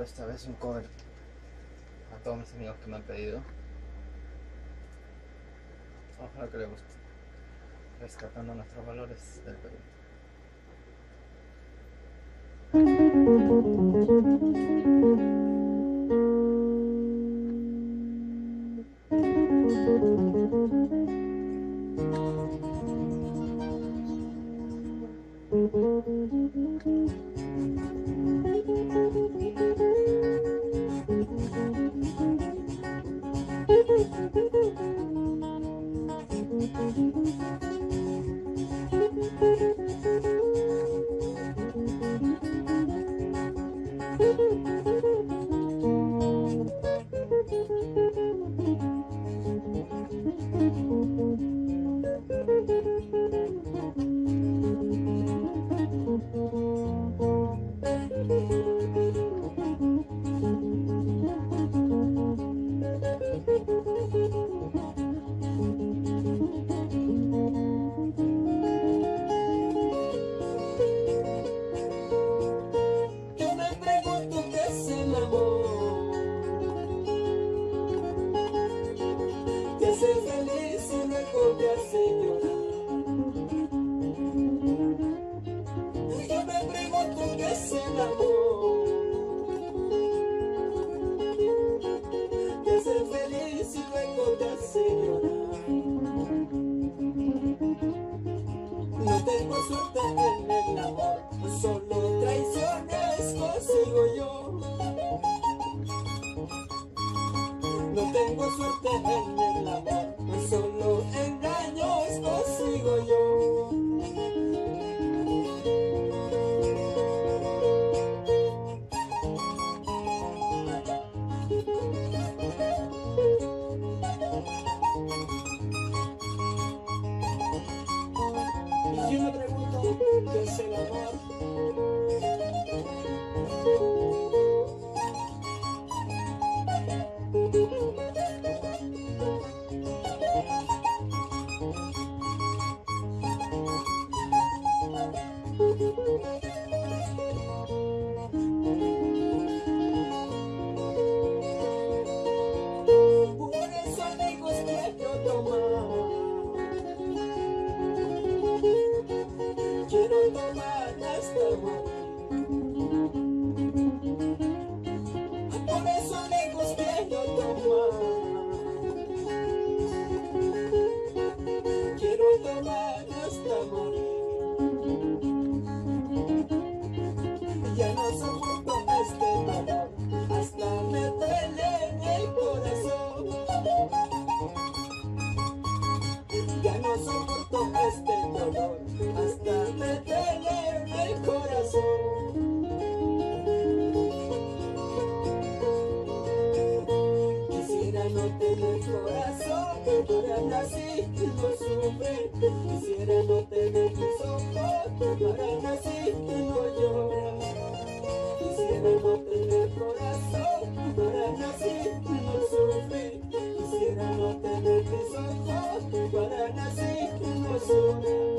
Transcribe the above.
por esta vez un cover a todos mis amigos que me han pedido. Ojalá que les guste. Rescatando nuestros valores del Perú. Ser feliz y luego te hace llorar. Yo me pregunto qué es el amor. Te hace feliz y luego te hace llorar. No tengo suerte en el amor, solo traiciones consigo yo. No tengo suerte en el amor, solo engaños consigo yo. Y yo me pregunto, ¿qué es el amor? Por eso amigos quiero tomar. Quiero tomar hasta morir. Por eso amigos quiero tomar. Quiero tomar hasta morir. Ya no soporto este dolor, hasta me duele en el corazón. Ya no soporto este dolor, hasta me duele en el corazón. Quisiera no tener corazón, para nací y no sufrir. Quisiera no tener mis ojos, para nací y no llorar. Quisiera no tener corazón, para nací y no sufrir. Quisiera no tener mis ojos, para nací y no llorar.